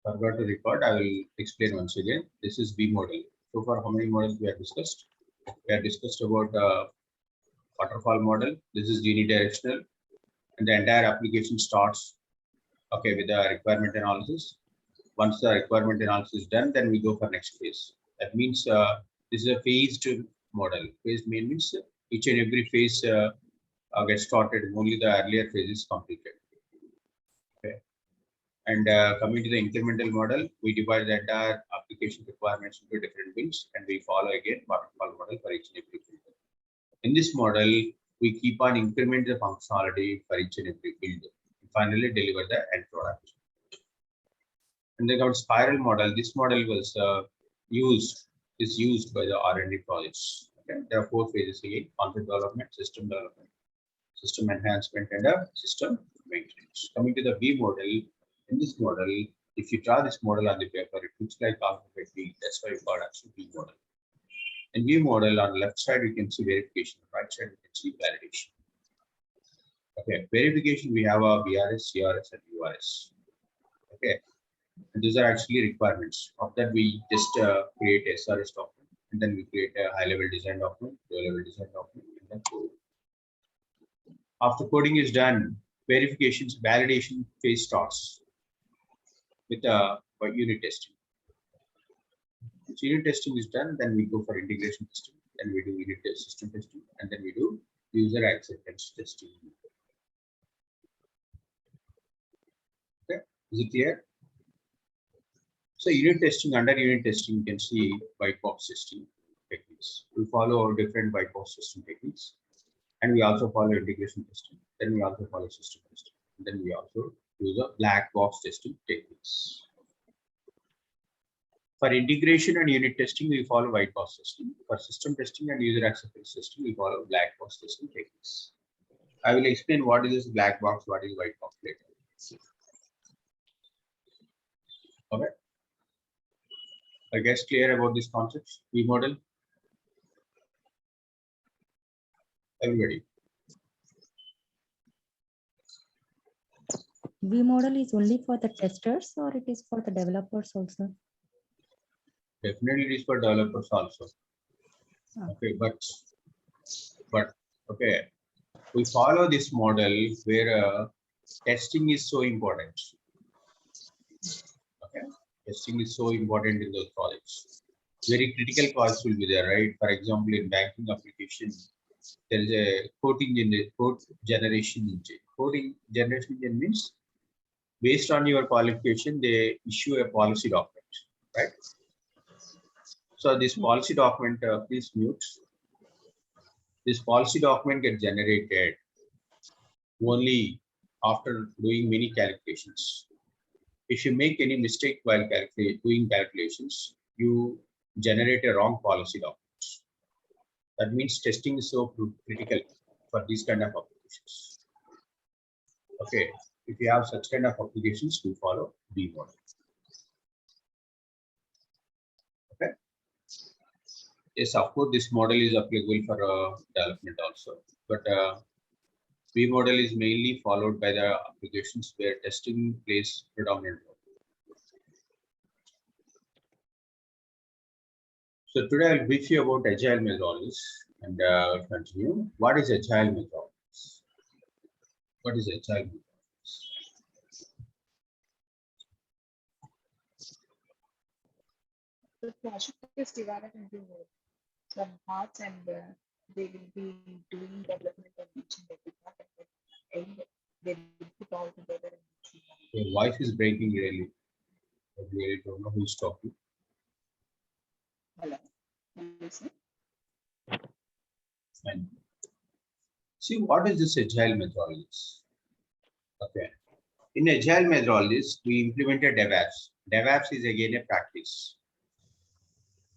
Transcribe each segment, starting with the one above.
Forgot to record. I will explain once again. This is V model. So far, how many models we have discussed? We have discussed about waterfall model. This is unidirectional, and the entire application starts with the requirement analysis. Once the requirement analysis is done, then we go for next phase. That means this is a phased model. Phased means each and every phase gets started. Only the earlier phase is completed. Okay. And coming to the incremental model, we divide the entire application requirements into different builds, and we follow again waterfall model for each and every build. In this model, we keep on increment the functionality for each and every build, and finally deliver the end product. And then our spiral model. This model was used by the R&D projects. Okay, there are 4 phases again: concept development, system enhancement, and system maintenance. Coming to the V model. In this model, if you draw this model on the paper, it looks like alphabet V. That's why we call actually V model. In V model, on the left side, we can see verification. Right side, we can see validation. Okay, verification, we have a VRS, CRS, and URS. Okay, and these are actually requirements. Of that, we just create a SRS document, and then we create a high-level design document, low-level design document, and then code. After coding is done, validation phase starts with unit testing. Once unit testing is done, then we go for integration testing, then we do unit system testing, and then we do user acceptance testing. Okay, is it clear? So unit testing, under unit testing, you can see white box testing techniques. We follow different white box testing techniques, and we also follow integration testing. Then we also follow system testing. And then we also use a black box testing techniques. For integration and unit testing, we follow white box testing. For system testing and user acceptance testing, we follow black box testing techniques. I will explain what is this black box, what is white box later. Okay. I guess clear about these concepts. V model. Everybody. V model is only for the testers, or it is for the developers also? Definitely it is for developers also. Okay, but okay, we follow this model where testing is so important. Okay, testing is so important in those projects. Very critical parts will be there, right? For example, in banking application, there is a code generation engine. Coding generation engine means based on your qualification, they issue a policy document, right? So this policy document, please mute. This policy document gets generated only after doing many calculations. If you make any mistake while doing calculations, you generate a wrong policy document. That means testing is so critical for these kind of applications. Okay, if you have such kind of applications, we follow V model. Okay. Yes, of course, this model is applicable for development also, but V model is mainly followed by the applications where testing plays predominant role. So today I'll brief you about agile methodologies and continue. What is agile methodologies? What is agile methodologies? The project is divided into some parts, and they will be doing development of each and every part, and they will put all together. Your voice is breaking really. I really don't know who's talking. Hello. Listen. Fine. See, what is this agile methodologies? Okay. In agile methodologies, we implemented DevApps. DevApps is again a practice.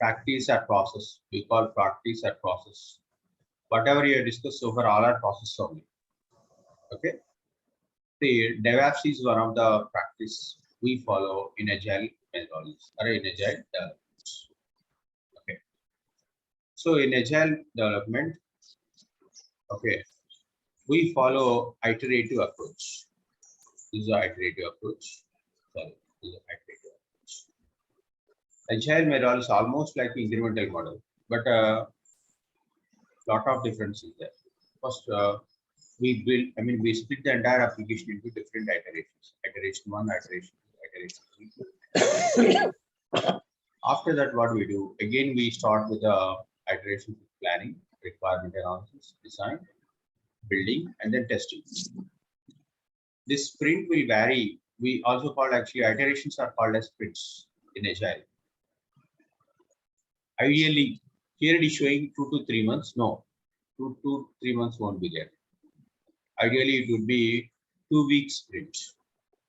Practice or process. We call practice or process. Whatever you have discussed so far, all are process only. Okay. The DevApps is one of the practice we follow in agile methodologies or in agile development. Okay. So in agile development, okay, we follow iterative approach. This is an iterative approach. Sorry. is the iterative approach. Agile model is almost like the incremental model, but lot of differences there. First, we build, we split the entire application into different iterations. Iteration 1, iteration 2, iteration 3. After that, what we do? Again, we start with the iteration planning, requirement analysis, design, building, and then testing. This sprint will vary. We also call actually iterations are called as sprints in Agile. Ideally, here it is showing 2 to 3 months. No, 2 to 3 months won't be there. Ideally, it would be 2 weeks sprint.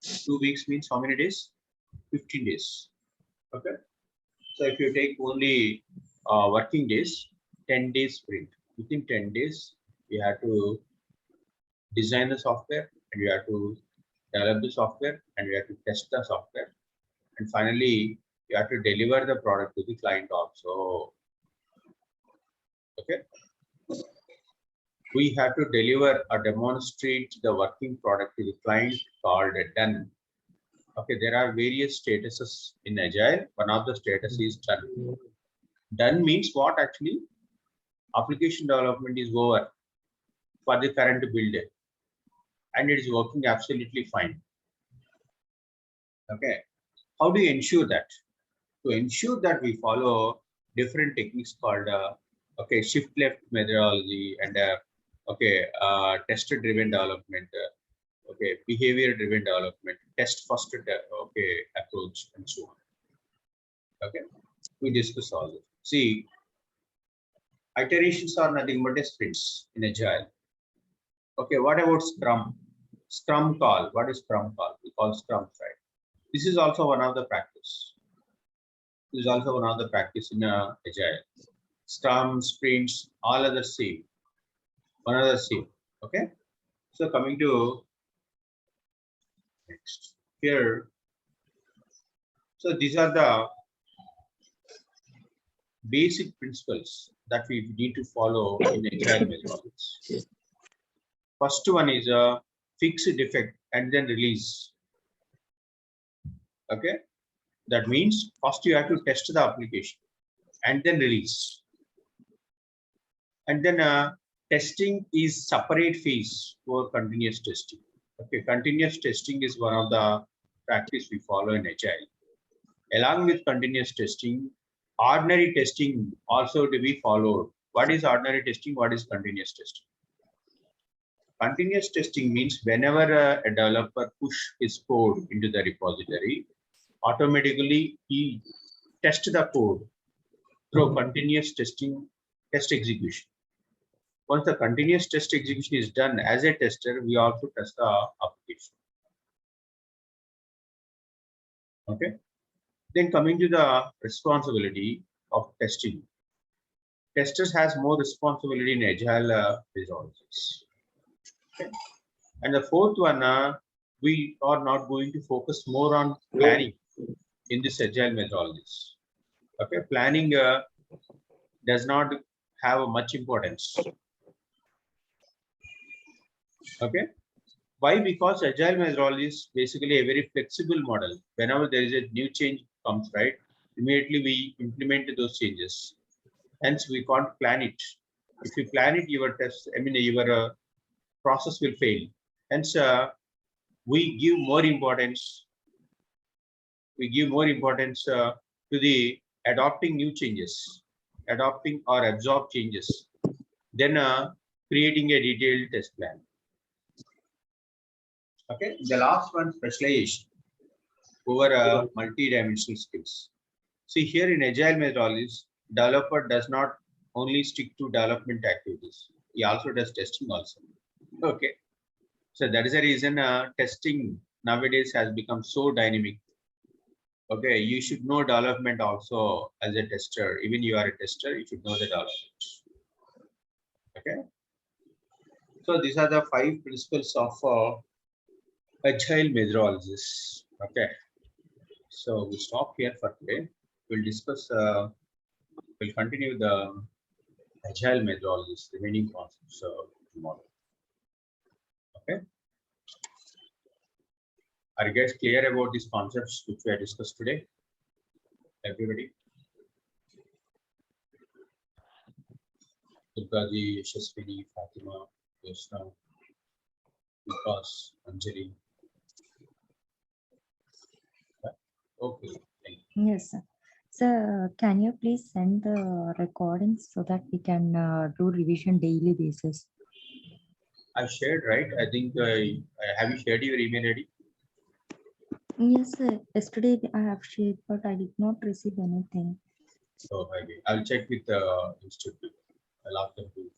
2 weeks means how many days? 15 days. Okay. So if you take only working days, 10 days sprint. Within 10 days, you have to design the software, and you have to develop the software, and you have to test the software, and finally you have to deliver the product to the client also. Okay. We have to deliver or demonstrate the working product to the client called done. Okay, there are various statuses in Agile. One of the status is done. Done means what actually? Application development is over for the current build, and it is working absolutely fine. Okay, how do you ensure that? To ensure that we follow different techniques called shift left methodology and test driven development, behavior driven development, test first approach, and so on. Okay, we discuss all this. See, iterations are nothing but sprints in Agile. Okay, what about Scrum? Scrum call. What is Scrum call? We call Scrum, right? This is also one of the practice. This is also one of the practice in Agile. Scrum, sprints, all other same. One other same. Okay. So coming to next here. So these are the basic principles that we need to follow in Agile methodologies. First one is a fix a defect and then release. Okay, that means first you have to test the application and then release. And then testing is separate phase for continuous testing. Okay, continuous testing is one of the practice we follow in Agile. Along with continuous testing, ordinary testing also to be followed. What is ordinary testing? What is continuous testing? Continuous testing means whenever a developer push his code into the repository, automatically he tests the code through continuous testing, test execution. Once the continuous test execution is done, as a tester, we also test the application. Okay. Then coming to the responsibility of testing. Testers has more responsibility in Agile methodologies. Okay. And the fourth one, we are not going to focus more on planning in this Agile methodologies. Okay, planning does not have much importance. Okay, why? Because Agile methodology is basically a very flexible model. Whenever there is a new change comes, right, immediately we implement those changes. Hence, we can't plan it. If you plan it, your your process will fail. Hence, we give more importance. We give more importance to the adopting new changes, adopting or absorb changes, then creating a detailed test plan. Okay, the last one, specialization over multi-dimensional skills. See, here in Agile methodologies, developer does not only stick to development activities. He also does testing also. Okay, so that is the reason testing nowadays has become so dynamic. Okay, you should know development also as a tester. Even you are a tester, you should know the development. Okay, so these are the 5 principles of Agile methodologies. Okay, so we stop here for today. We'll discuss. We'll continue the Agile methodologies, remaining concepts tomorrow. Okay. Are you guys clear about these concepts which we have discussed today? Everybody? Durgaji, Yashaswini, Fatima, Yashna, Vikas, Anjali. Okay, thank you. Yes, sir. Sir, can you please send the recordings so that we can do revision daily basis? I shared, right? I think have you shared your email ID? Yes, sir. Yesterday I have shared, but I did not receive anything. So maybe I'll check with the institute. I'll ask them to